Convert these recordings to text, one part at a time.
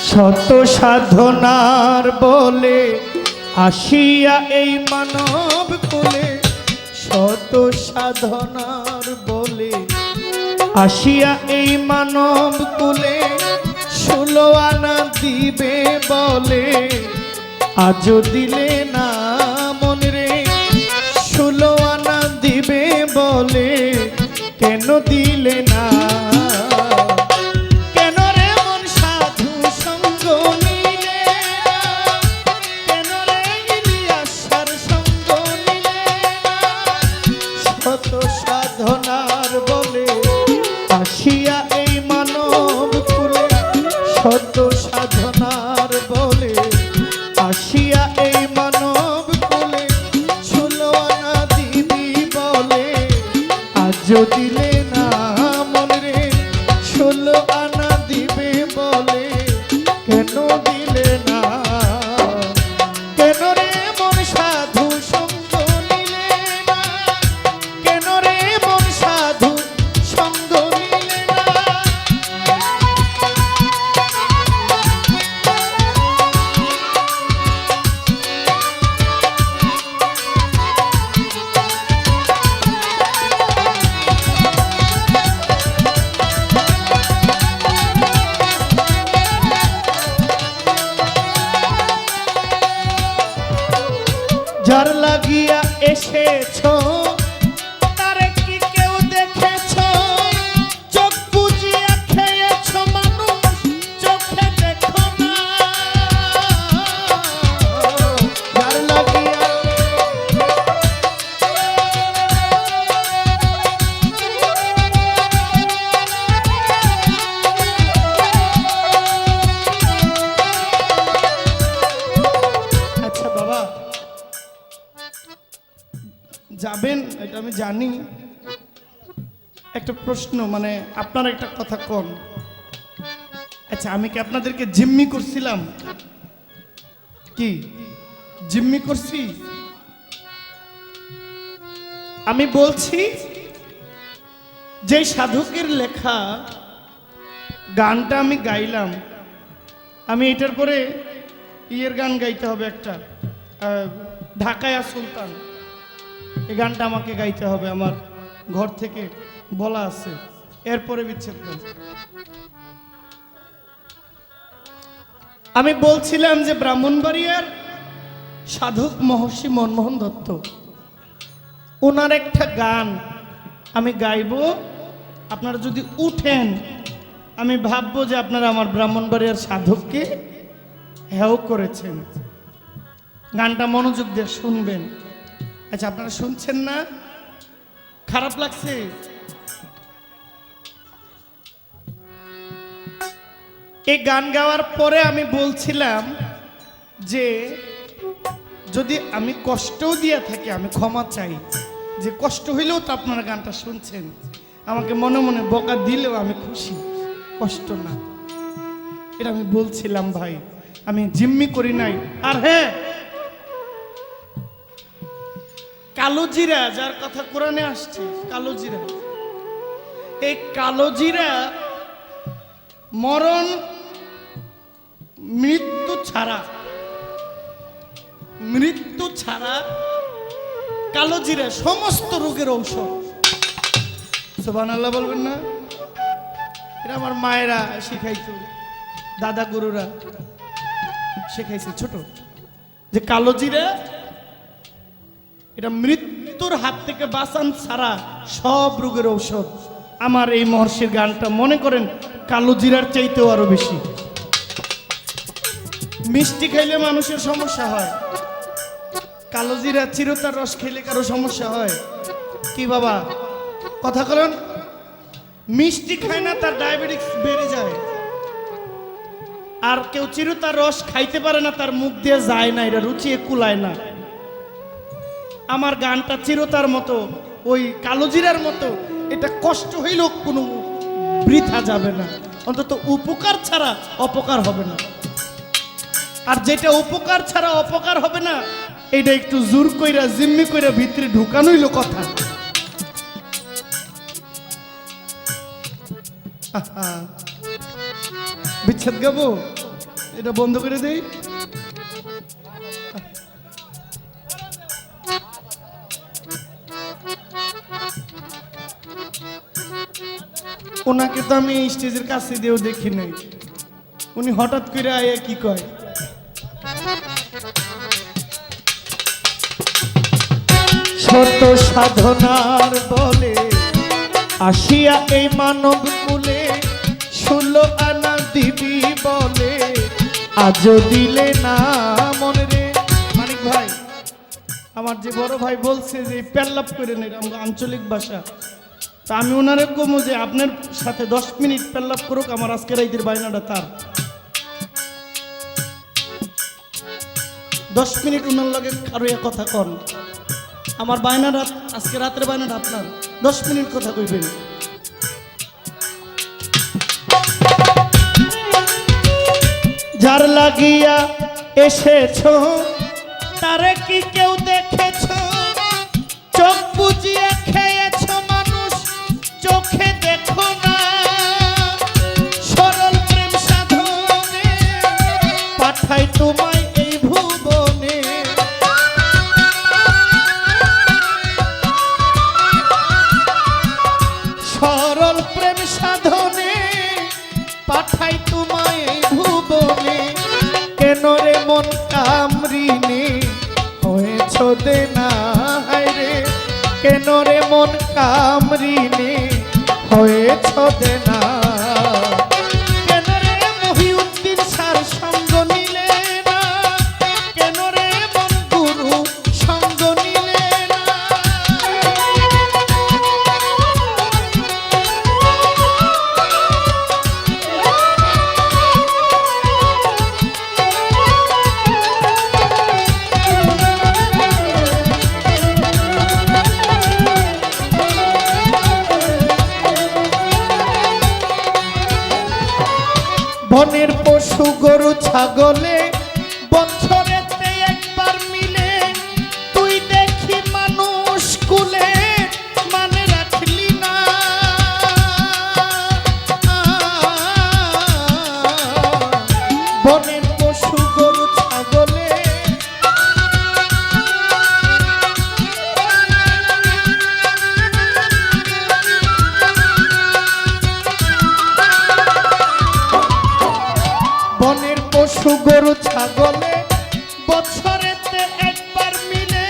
শত সাধনার বলে আসিয়া এই মানব কুলে, শত সাধনার বলে আসিয়া এই মানব কুলে, 16 আনা দিবে বলে আজও দিলে না মন রে, 16 আনা দিবে বলে কেন দিলে না? সাধনার বলে আসিয়া এই মানব কুলে, শত সাধনার বলে আসিয়া এই মানব কুলে, 16 আনা দিবি বলে আজও দিলে না মন রে, 16 আনা দিবে বলে কেন দিলে না? কেন রে মন সাধু সঙ্গ নিলে না? কেন রে মন সাধু সঙ্গ নিলে না? যার লাগিয়া এসেছো তারে কি কেউ দেখেছো? চোখ বুজিয়া খেয়েছো মানুষ, চোখে দেখো না। যার লাগিয়া আচ্ছা বাবা যাবেন এটা আমি জানি। একটা প্রশ্ন, মানে আপনারা একটা কথা কোন, আচ্ছা আমি কি আপনাদেরকে জিম্মি করছিলাম? কি জিম্মি করছি? আমি বলছি যে সাধকের লেখা গানটা আমি গাইলাম, আমি এটার পরে ইয়ের গান গাইতে হবে একটা, ঢাকায়া সুলতান, এই গানটা আমাকে গাইতে হবে, আমার ঘর থেকে বলা আছে, এরপরে বিচ্ছেদ গান। আমি বলছিলাম যে ব্রাহ্মণবাড়িয়ার সাধক মহর্ষি মনমোহন দত্ত, ওনার একটা গান আমি গাইব, আপনারা যদি উঠেন আমি ভাববো যে আপনারা আমার ব্রাহ্মণবাড়িয়ার সাধককে হেও করেছেন। গানটা মনোযোগ দিয়ে শুনবেন। আচ্ছা আপনারা শুনছেন না? খারাপ লাগছে? এই গান গাওয়ার পরে আমি বলছিলাম যে যদি আমি কষ্টও দিয়ে থাকি আমি ক্ষমা চাই, যে কষ্ট হইলেও তো আপনারা গানটা শুনছেন, আমাকে মনে মনে বকা দিলেও আমি খুশি, কষ্ট না, এটা আমি বলছিলাম ভাই, আমি জিম্মি করি নাই। আর হ্যাঁ, কালো জিরা যার কথা কোরআনে আসছে, কালো জিরা, এই কালো জিরা মরণ মৃত্যু ছাড়া কালো জিরা সমস্ত রোগের ঔষধ। সুবহানাল্লাহ বলবেন না? এটা আমার মায়েরা শিখাইতো, দাদা গুরুরা শিখাইছে ছোট, যে কালো জিরা এটা মৃত্যুর হাত থেকে বাঁচান ছাড়া সব রোগের ঔষধ। আমার এই মহর্ষির গানটা মনে করেন কালো জিরার চাইতেও আরো বেশি। মিষ্টি খাইলে মানুষের সমস্যা হয়, কালো জিরা চিরতার রস খেলে কারো সমস্যা হয় কি বাবা? কথা বলেন। মিষ্টি খায় না তার ডায়াবেটিস বেড়ে যায়, আর কেউ চিরতার রস খাইতে পারে না তার মুখ দিয়ে যায় না, এটা রুচিয়ে কুলায় না। আমার গানটা চিরতার মতো, ওই কালো জিরার মতো এটা কষ্ট হইলেও কোনো বৃথা যাবে না, অন্তত উপকার ছাড়া অপকার হবে না। আর যেটা উপকার ছাড়া অপকার হবে না, এটা একটু জোর কইরা জিম্মি কইরা ভিতরে ঢুকানোইল কথা। বিচ্ছেদ গাবো, এটা বন্ধ করে দেই। ওনাকে তো আমি স্টেজের কাছে দিয়েও দেখি নাই, উনি হঠাৎ করে আয়া কি কয়, শত সাধনার বলে আসিয়া এই মানব কুলে 16 আনা দিবি বলে আজও দিলে না মনে রে। মানিক ভাই, আমার যে বড় ভাই বলছে যে প্যাল্লাপ করে নেই আমরা আঞ্চলিক ভাষা, তা আমি ওনারে কমু যে আপনার সাথে 10 মিনিট প্যাল্লাপ করুক, আমার আজকে রাইতের বাইনাটা তার। 10 মিনিট ওনার লগে আরো কথা কন, আমার বায়নাটা আজকে রাতের বায়নাটা আপনার, 10 মিনিট কথা কইবেন। যার লাগিয়া এসেছো তারে কি কেউ দেখেছো? চোখ বুজিয়ে খেয়েছো মানুষ, চোখে দেখো না। সরল প্রেম সাধনে পাঠাই তোমায় এই ভুবনে। সরল প্রেম সাধনে পাঠাই তোমায় এই ভুবনে। কেন রে মন কামরিনে হয়েছ দেনা রে? কেন রে মন কামরিনে হয়েছ দেনা? কেন রে মহিউদ্দিন সার সঙ্গ নিলে না? কেন রে মন গুরু সঙ্গ নিলে না? বনের পশু গরু ছাগলে বছরেতে একবার মিলে, তুই দেখি মানুষ কুলে মানে রাখলি না। বনের পশু গরু ছাগলে বনের পশু গরু ছাগলে বছরেতে একবার মিলে,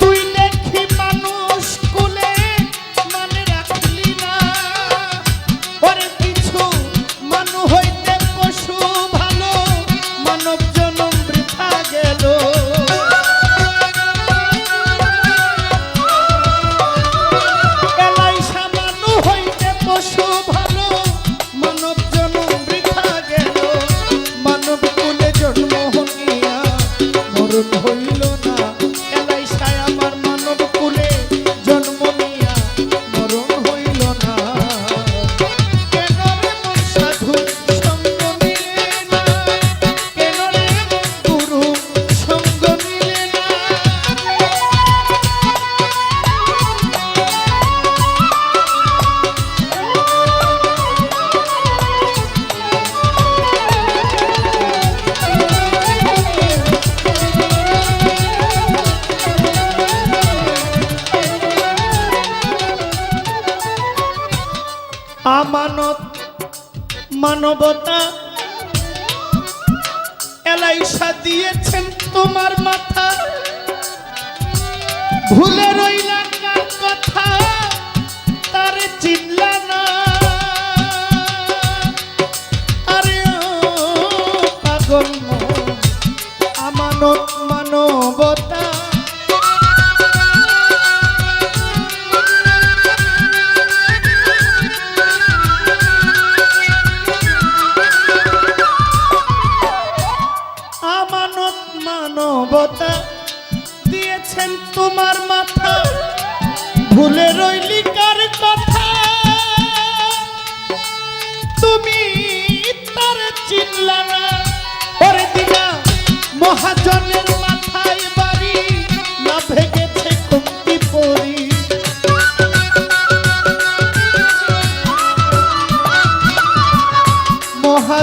তুই দেখি মানুষ কুলে মানে রাখলি না। ওরে কিছু মানু হইতে পশু ভালো, মানব জনম বৃথা গেল। এলাইসা মানু হইতে পশু ভালো, মানব জনম বৃথা গেল। মানব কুলে জন্ম হইয়া মরণ হইল না। এলাইসায় আমার মানব কুলে জন্ম নিয়া মরণ হইল না। কেন রে মন সাধু সঙ্গ নিলে না? কেন রে মন গুরু সঙ্গ নিলে না? আমানত মানবতা এলাইসা দিয়েছেন তোমার মাথা, ভুলে রইলা কার কথা তারে চিনলা না। আরে ও পাগল মন, আমানত মানবতা মানবতা দিয়েছেন তোমার মাথা, ভুলে রইলি কার কথা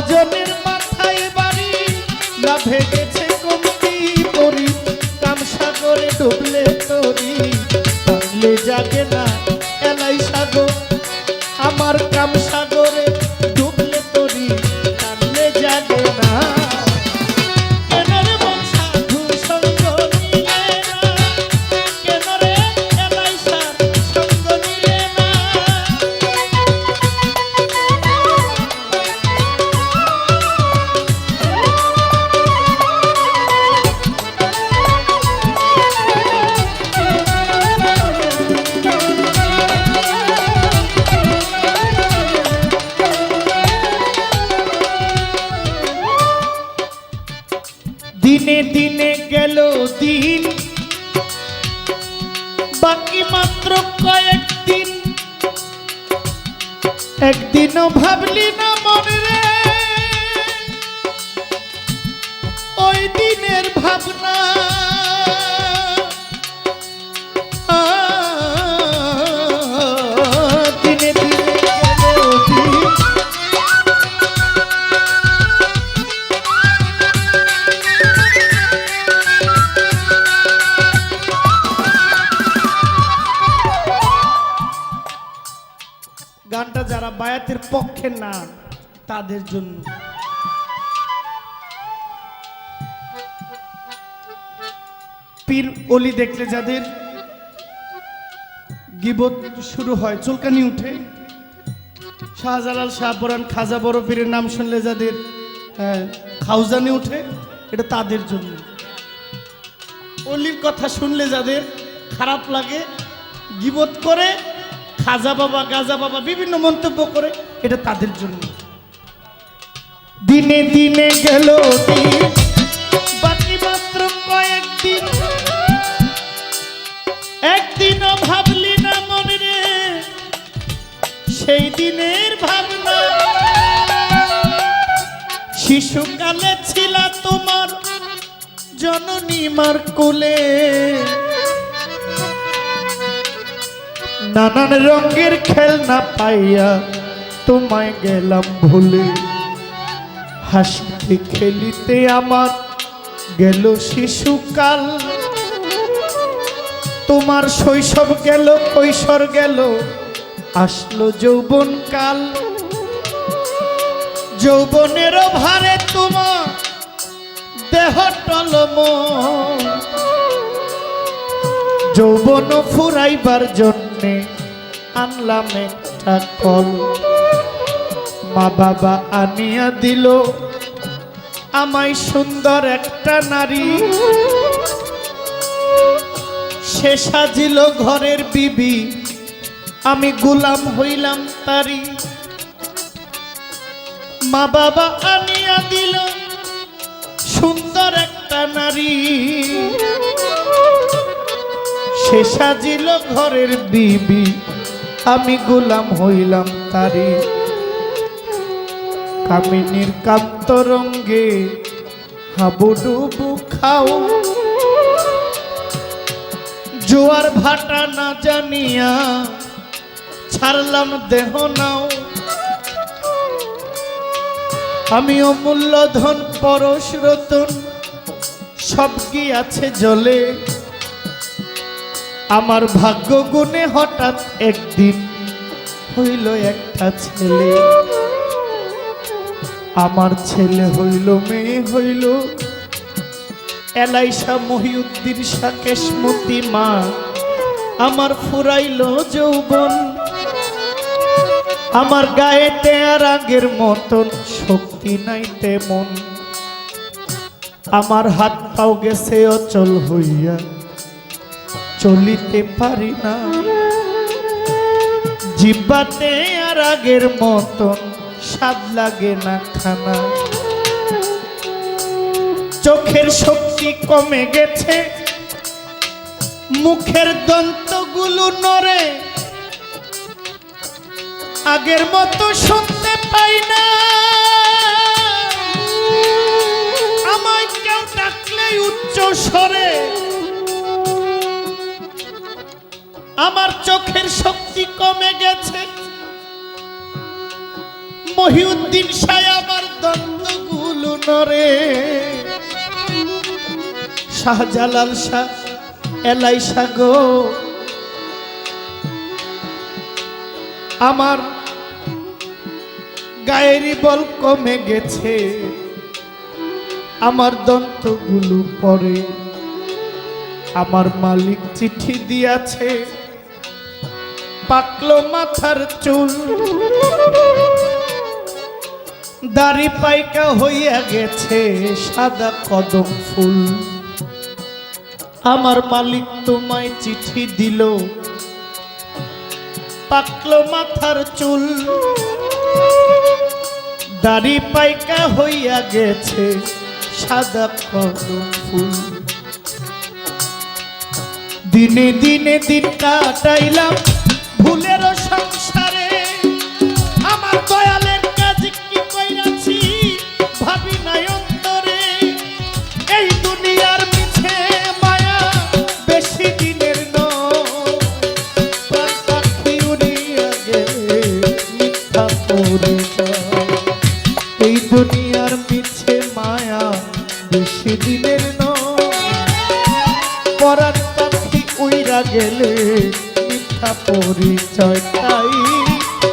মহাজনের মাথায় বাড়ি না ভেগেছে কমতি পরি কাম সাগরে ডুবলে তরি টানলে জাগে না এলাই সাগর আমার কাম সাগরে ডুবলে তরি টানলে জাগে না দিনে দিনে গেল দিন বাকি মাত্র কয়েকদিন একদিনও ভাবলি না মনে রে ওই দিনের ভাবনা দিনে দিনে গেল দিন গানটা যারা বায়াতের পক্ষে না তাদের জন্য পীর অলি দেখলে যাদের গিবত শুরু হয় চুলকানি উঠে শাহজালাল শাহপরান খাজা বড় পীরের নাম শুনলে যাদের খাউজানি উঠে এটা তাদের জন্য অলির কথা শুনলে যাদের খারাপ লাগে গিবত করে খাজা বাবা গাজা বাবা বিভিন্ন মন্তব্য করে এটা তাদের জন্য দিনে দিনে গেল বাকি মাত্র কয়েকদিন একদিনও ভাবলি না মনে রে সেই দিনের ভাবনা শিশুকালে ছিল তোমার জননী মার কোলে নানান রঙের খেলনা পাইয়া তোমায় গেলাম ভুলে হাসিতে খেলিতে আমার গেল শিশুকাল তোমার শৈশব গেল কৈশোর গেল আসলো যৌবন কাল যৌবনের ভারে তোমার দেহ টলমল যৌবন ফুরাইবার জন্যে আনলাম একটা কল মা বাবা আনিয়া দিল আমায় সুন্দর একটা নারী সে সাজিল ঘরের বিবি আমি গোলাম হইলাম তারি মা বাবা আনিয়া দিল সুন্দর একটা নারী সে সাজিল ঘরের বিবি আমি গোলাম হইলাম তারি কামিনীর কান্তরঙ্গে হাবুডুবু খাও জোয়ার ভাটা না জানিয়া ছাড়লাম দেহ নাও আমি অমূল্য ধন পরশ রতন সব কি আছে জলে আমার ভাগ্য গুণে হঠাৎ একদিন হইল একটা ছেলে আমার ছেলে হইল মেয়ে হইল এলাইশা মহিউদ্দিন শাহ কেশমতি মা আমার ফুরাইল যৌবন আমার গায়েতে আর আগের মতন শক্তি নাই তেমন আমার হাত পাও গেছে অচল হইয়া চলিতে পারি না জিব্বাতে আর আগের মতন স্বাদ লাগে না খানা চোখের শক্তি কমে গেছে মুখের দন্তগুলো নড়ে আগের মতো শুনতে পাই না আমায় কেউ ডাকলেই উচ্চ স্বরে আমার চোখের শক্তি কমে গেছে মহিউদ্দিন শাহ আমার দন্তগুলো নরে শাহজালাল শাহ এলাইশা গো আমার গায়েরই বল কমে গেছে আমার দন্তগুলো পরে আমার মালিক চিঠি দিয়াছে পাকলো মাথার চুল দাড়ি পাইকা হইয়া গেছে সাদা কদম ফুল আমার মালিক তোমায় চিঠি দিল পাকলো মাথার চুল দাড়ি পাইকা হইয়া গেছে সাদা কদম ফুল দিনে দিনে দিন কাটাইলাম ভুলের সংসারে আমার দয়ালের কাজ কি কইরাছি ভাবি নাই অন্তরে এই দুনিয়ার মিছে মায়া বেশি দিনের নয় প্রাণ পাখি উড়িয়া গেলে মিথ্যা পরিচয় এই দুনিয়ার মিছে মায়া বেশি দিনের নয় পরাণ পাখি উইরা গেলে মিথ্যা পরিচয় তাই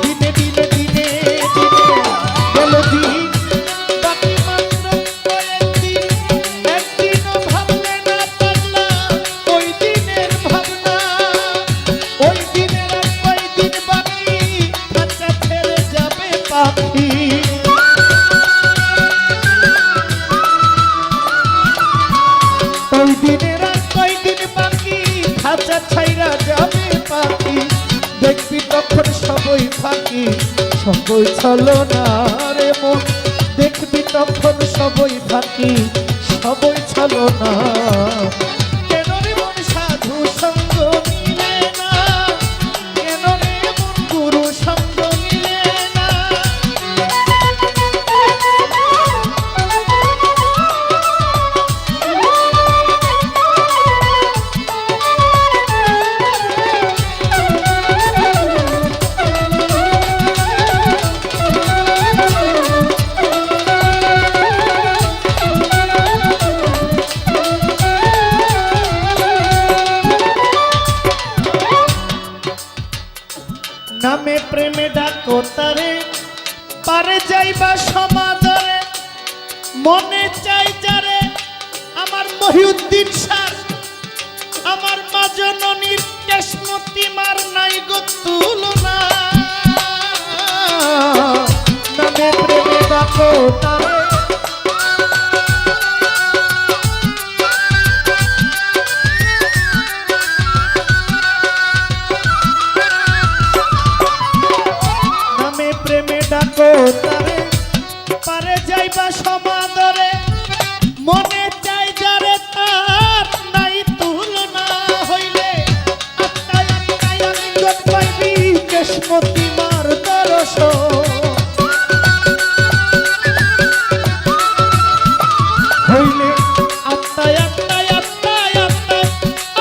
দিনে দিনে দিনে দিনে গেল দিন বাকি মাত্র কয়েকদিন একদিনও ভাবলে না পারলা ওই দিনের ভাবনা ওই দিনের আর কয়দিন বাকি খাঁচা ছেড়ে যাবে পাখি ওই দিনের আর কয়দিন বাকি খাঁচা ছাইরা যাবে পাখি দেখবি তখন সবই ফাঁকি সবই ছলো না রে মন দেখবি তখন সবই ফাঁকি সবই ছলো না কেন রে মন সাধু সঙ্গ মিলে না কেন রে মন গুরু সঙ্গ মিলে না নামে প্রেমে ডাকো তারে পারে যাইবা সমাদরে মনে চাই যারে আমার মহিউদ্দিন শাহ আমার মা জননীর কেশমতি মার নাই গো তুলনা নামে প্রেমে ডাকো তারে ডাকো তারে পারে যাইবা সমাদরে মনে চাই যারে তার নাই তুলনা হইলে আত্মায় আত্মায় আলিঙ্গন পাইবি কেশমতি মার দর্শন হইলে আত্মায় আত্মায় আত্মায় আত্মায়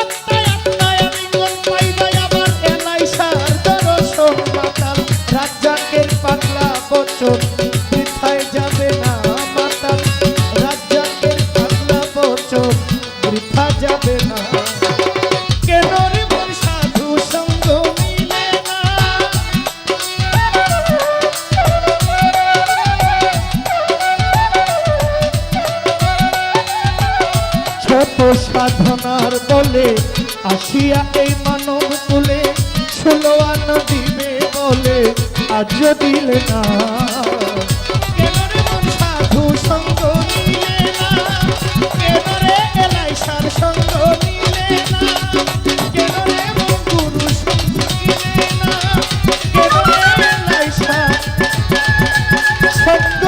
আত্মায় আত্মায় আলিঙ্গন পাইবা আবার এলাইশার দর্শন মাতাল রাজ্জাকের পাগলা বচন বৃথায় যাবে না মাতাল রাজ্জাকের পাগলা বচন বৃথা যাবে না কেন রে মন সাধু সঙ্গ মিলে না ছোট সাধনার বলে আসিয়া এই মানব কুলে ষোলোয়ান দিবে বলে আজ দিলে না কেন রে মন সাধু সঙ্গ মিলে না কেন রে এলাইশার সঙ্গ মিলে না কেন রে মন গুরু সঙ্গ মিলে না কেন রে এলাইশার সঙ্গ